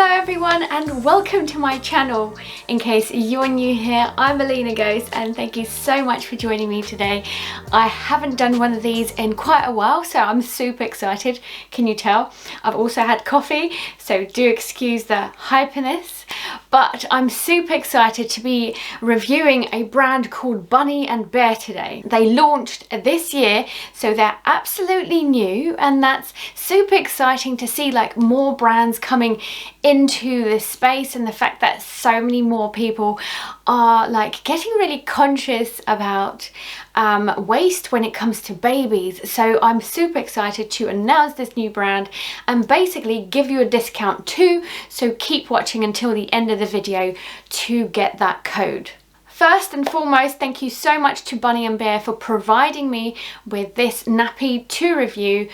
Hello everyone and welcome to my channel. In case you're new here, I'm Alina and thank you so much for joining me today. I haven't done one of these in quite a while, so I'm super excited. Can you tell? I've also had coffee, so do excuse the hyperness. But I'm super excited to be reviewing a brand called Bunni and Bear today. They launched this year, so they're absolutely new, and that's super exciting to see like more brands coming into this space, and the fact that so many more people are like getting really conscious about waste when it comes to babies. So I'm super excited to announce this new brand and basically give you a discount too, so keep watching until the end of the video to get that code. First and foremost, thank you so much to Bunni and Bear for providing me with this nappy to review.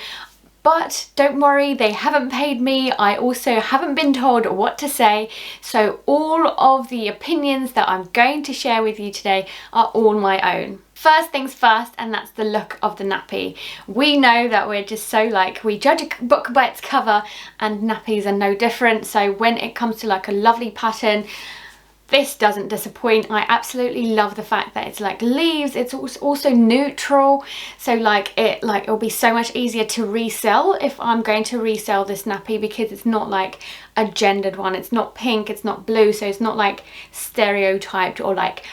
But don't worry, they haven't paid me. I also haven't been told what to say. So all of the opinions that I'm going to share with you today are all my own. First things first, and that's the look of the nappy. We know that we're just so like, we judge a book by its cover, and nappies are no different. So when it comes to like a lovely pattern, this doesn't disappoint. I absolutely love the fact that it's like leaves. It's also neutral, so like it'll be so much easier to resell if I'm going to resell this nappy, because it's not like a gendered one. It's not pink, it's not blue, so it's not like stereotyped or like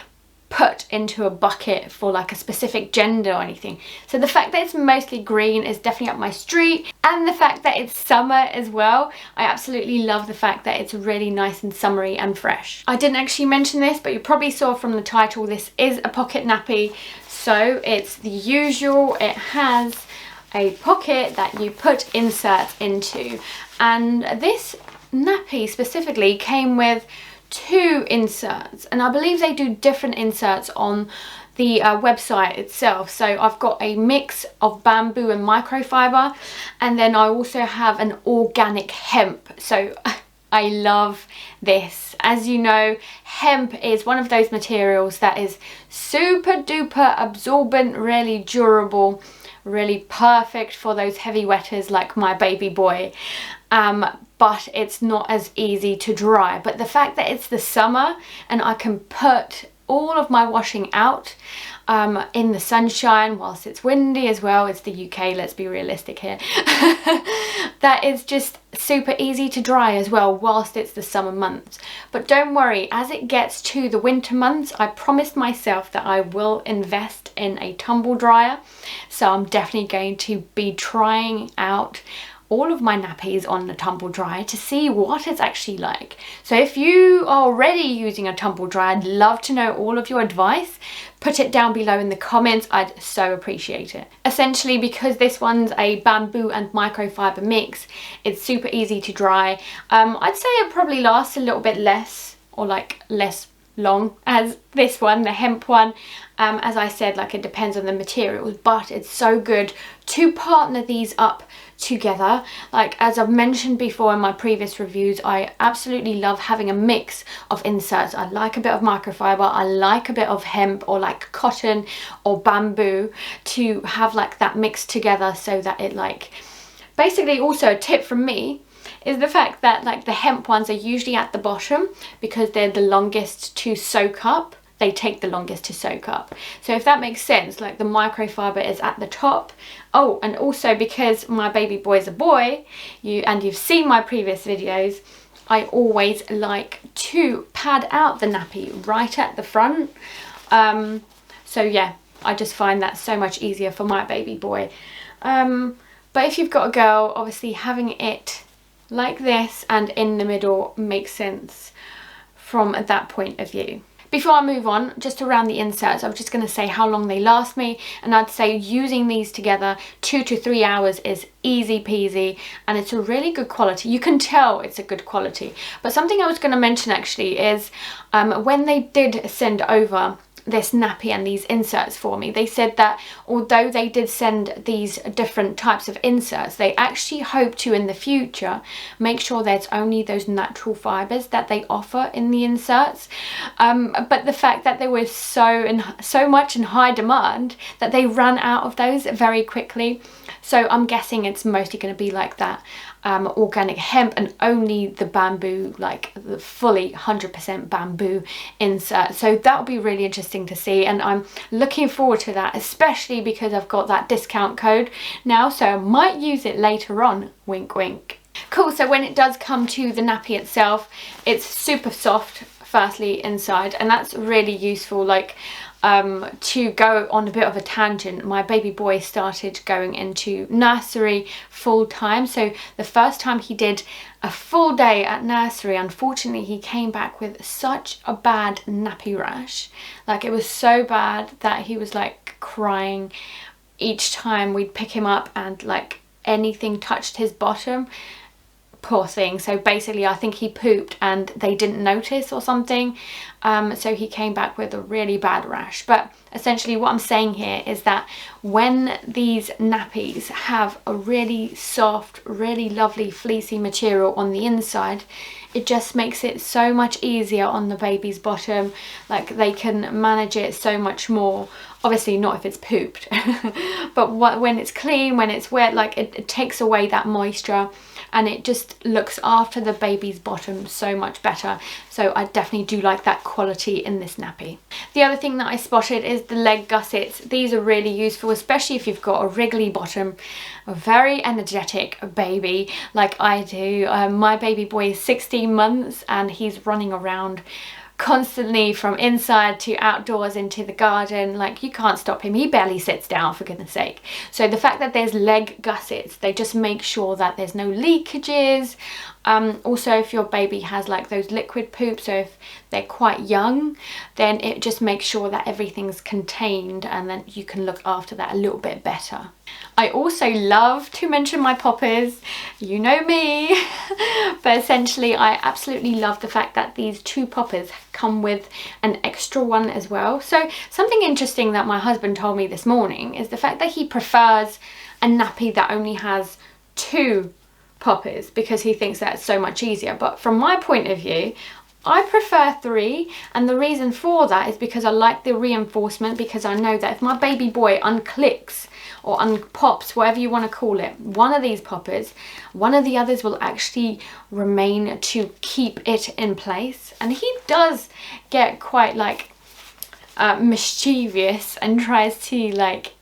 put into a bucket for like a specific gender or anything. So the fact that it's mostly green is definitely up my street, and the fact that it's summer as well. I absolutely love the fact that it's really nice and summery and fresh. I didn't actually mention this, but you probably saw from the title, this is a pocket nappy. So it's the usual, it has a pocket that you put inserts into, and this nappy specifically came with 2 inserts, and I believe they do different inserts on the website itself. So I've got a mix of bamboo and microfibre, and then I also have an organic hemp. So I love this. As you know, hemp is one of those materials that is super duper absorbent, really durable, really perfect for those heavy wetters like my baby boy. But it's not as easy to dry. But the fact that it's the summer and I can put all of my washing out in the sunshine whilst it's windy as well. It's the UK, let's be realistic here. That is just super easy to dry as well whilst it's the summer months. But don't worry, as it gets to the winter months, I promised myself that I will invest in a tumble dryer. So I'm definitely going to be trying out all of my nappies on the tumble dryer to see what it's actually like. So if you are already using a tumble dryer, I'd love to know all of your advice. Put it down below in the comments, I'd so appreciate it. Essentially, because this one's a bamboo and microfiber mix, it's super easy to dry. I'd say it probably lasts a little bit less, or like less long as this one, the hemp one. As I said, like it depends on the materials, but it's so good to partner these up together. Like as I've mentioned before in my previous reviews, I absolutely love having a mix of inserts. I like a bit of microfiber, I like a bit of hemp or like cotton or bamboo, to have like that mixed together, so that it like, basically also a tip from me is the fact that like the hemp ones are usually at the bottom because they're the longest to soak up. They take the longest to soak up. So if that makes sense, like the microfiber is at the top. Oh, and also because my baby boy is a boy, you've seen my previous videos, I always like to pad out the nappy right at the front. So yeah, I just find that so much easier for my baby boy. But if you've got a girl, obviously having it like this and in the middle makes sense from that point of view. Before I move on, just around the inserts, I'm just going to say how long they last me, and I'd say using these together 2 to 3 hours is easy peasy, and it's a really good quality. You can tell it's a good quality. But something I was going to mention actually is when they did send over this nappy and these inserts for me, they said that although they did send these different types of inserts, they actually hope to in the future make sure that it's only those natural fibers that they offer in the inserts. But the fact that they were so much in high demand that they ran out of those very quickly, so I'm guessing it's mostly going to be like that. organic hemp and only the bamboo, like the fully 100% bamboo insert. So that will be really interesting to see, and I'm looking forward to that, especially because I've got that discount code now, so I might use it later on, wink wink. Cool, so when it does come to the nappy itself, it's super soft firstly inside, and that's really useful. Like to go on a bit of a tangent, my baby boy started going into nursery full time. So the first time he did a full day at nursery, unfortunately he came back with such a bad nappy rash. Like it was so bad that he was like crying each time we'd pick him up and like anything touched his bottom. Poor thing. So basically I think he pooped and they didn't notice or something, so he came back with a really bad rash. But essentially what I'm saying here is that when these nappies have a really soft, really lovely fleecy material on the inside, it just makes it so much easier on the baby's bottom. Like they can manage it so much more. Obviously not if it's pooped, but when it's clean, when it's wet, like it takes away that moisture, and it just looks after the baby's bottom so much better. So I definitely do like that quality in this nappy. The other thing that I spotted is the leg gussets. These are really useful, especially if you've got a wriggly bottom, a very energetic baby like I do. My baby boy is 16 months and he's running around constantly from inside to outdoors into the garden. Like you can't stop him, he barely sits down, for goodness sake. So the fact that there's leg gussets, they just make sure that there's no leakages. Also if your baby has like those liquid poops, so if they're quite young, then it just makes sure that everything's contained, and then you can look after that a little bit better. I also love to mention my poppers, you know me, but essentially I absolutely love the fact that these 2 poppers come with an extra one as well. So something interesting that my husband told me this morning is the fact that he prefers a nappy that only has 2 poppers because he thinks that's so much easier. But from my point of view, I prefer 3, and the reason for that is because I like the reinforcement, because I know that if my baby boy unclicks or unpops, whatever you want to call it, one of these poppers, one of the others will actually remain to keep it in place. And he does get quite like mischievous and tries to like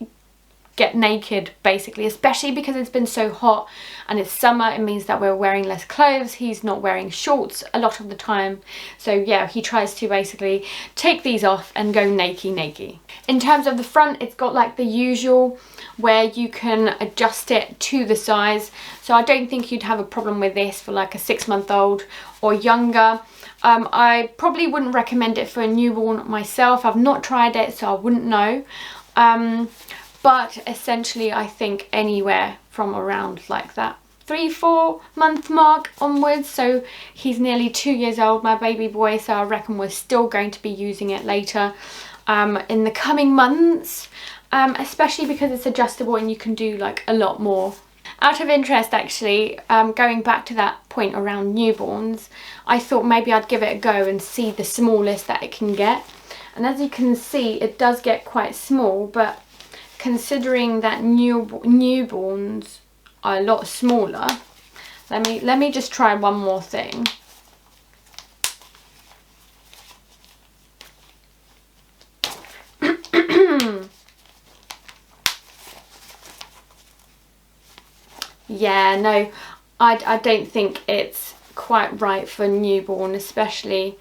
get naked basically, especially because it's been so hot and it's summer. It means that we're wearing less clothes. He's not wearing shorts a lot of the time, so yeah, he tries to basically take these off and go naked. In terms of the front, it's got like the usual where you can adjust it to the size, so I don't think you'd have a problem with this for like a 6-month-old or younger. I probably wouldn't recommend it for a newborn myself. I've not tried it, so I wouldn't know. But essentially I think anywhere from around like that 3-4 month mark onwards. So he's nearly 2 years old, my baby boy, so I reckon we're still going to be using it later in the coming months, especially because it's adjustable and you can do like a lot more. Out of interest actually, going back to that point around newborns, I thought maybe I'd give it a go and see the smallest that it can get. And as you can see, it does get quite small, but considering that newborns are a lot smaller, let me just try one more thing. Yeah, no, I don't think it's quite right for newborn, especially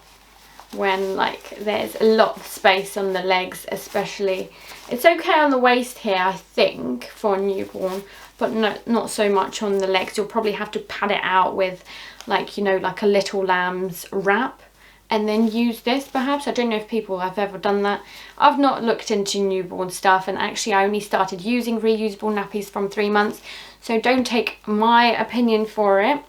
when like there's a lot of space on the legs especially. It's okay on the waist here, I think, for a newborn, but not so much on the legs. You'll probably have to pad it out with like, you know, like a Little Lambs wrap and then use this perhaps. I don't know if people have ever done that. I've not looked into newborn stuff, and actually I only started using reusable nappies from 3 months, so don't take my opinion for it.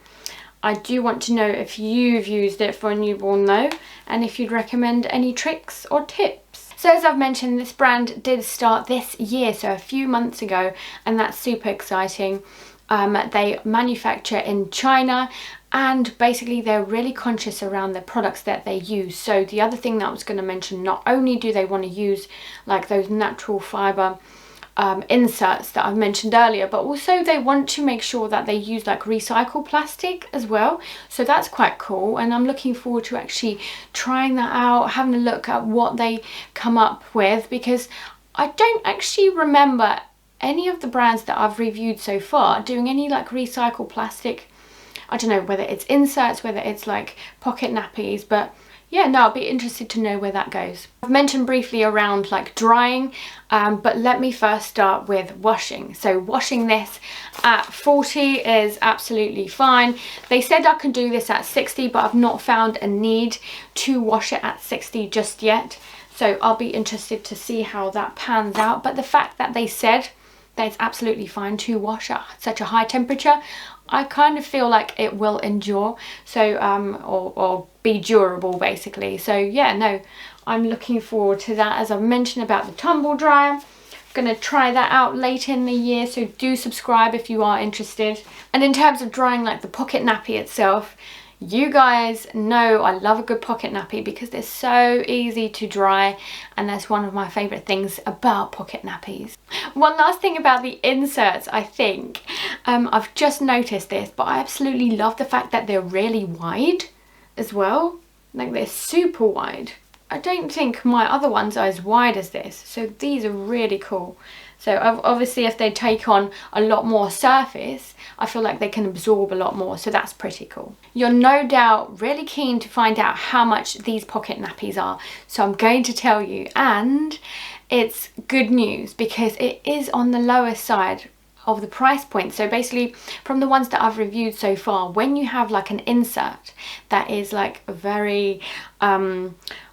I do want to know if you've used it for a newborn though, and if you'd recommend any tricks or tips. So as I've mentioned, this brand did start this year, so a few months ago, and that's super exciting. They manufacture in China, and basically they're really conscious around the products that they use. So the other thing that I was going to mention, not only do they want to use like those natural fibre inserts that I've mentioned earlier, but also they want to make sure that they use like recycled plastic as well, so that's quite cool, and I'm looking forward to actually trying that out, having a look at what they come up with, because I don't actually remember any of the brands that I've reviewed so far doing any like recycled plastic. I don't know whether it's inserts, whether it's like pocket nappies, but yeah, no, I'll be interested to know where that goes. I've mentioned briefly around like drying, but let me first start with washing. So washing this at 40 is absolutely fine. They said I can do this at 60, but I've not found a need to wash it at 60 just yet. So I'll be interested to see how that pans out. But the fact that they said that it's absolutely fine to wash at such a high temperature, I kind of feel like it will endure, so or be durable basically. So yeah, no, I'm looking forward to that. As I've mentioned about the tumble dryer, I'm gonna try that out later in the year, so do subscribe if you are interested. And in terms of drying like the pocket nappy itself, you guys know I love a good pocket nappy because they're so easy to dry, and that's one of my favourite things about pocket nappies. One last thing about the inserts, I think, I've just noticed this, but I absolutely love the fact that they're really wide as well. Like they're super wide. I don't think my other ones are as wide as this, so these are really cool. So obviously if they take on a lot more surface, I feel like they can absorb a lot more, so that's pretty cool. You're no doubt really keen to find out how much these pocket nappies are, so I'm going to tell you, and it's good news because it is on the lower side of the price point. So basically from the ones that I've reviewed so far, when you have like an insert that is like very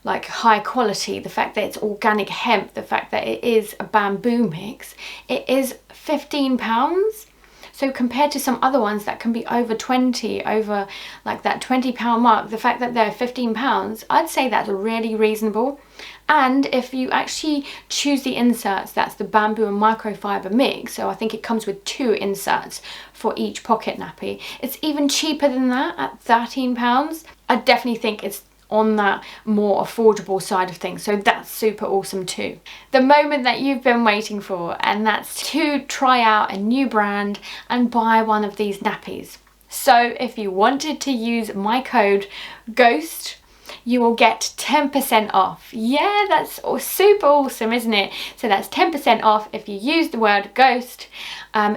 like high quality, the fact that it's organic hemp, the fact that it is a bamboo mix, it is £15. So compared to some other ones that can be over 20, over like that £20 mark, the fact that they're £15, I'd say that's really reasonable. And if you actually choose the inserts, that's the bamboo and microfibre mix, so I think it comes with 2 inserts for each pocket nappy, it's even cheaper than that at £13. I definitely think it's on that more affordable side of things, so that's super awesome too. The moment that you've been waiting for, and that's to try out a new brand and buy one of these nappies. So if you wanted to use my code GHOST, you will get 10% off. Yeah, that's super awesome, isn't it? So that's 10% off if you use the word GHOST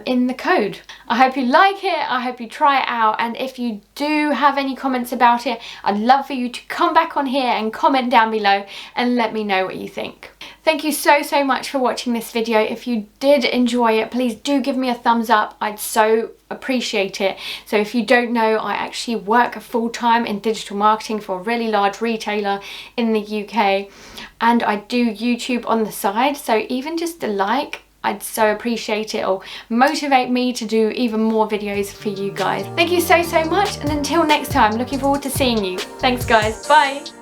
in the code. I hope you like it, I hope you try it out, and if you do have any comments about it, I'd love for you to come back on here and comment down below and let me know what you think. Thank you so much for watching this video. If you did enjoy it, please do give me a thumbs up. I'd so appreciate it. So if you don't know, I actually work full-time in digital marketing for a really large retailer in the UK, and I do YouTube on the side, so even just a like, I'd so appreciate it. It'll motivate me to do even more videos for you guys. Thank you so much, and until next time, looking forward to seeing you. Thanks guys, bye.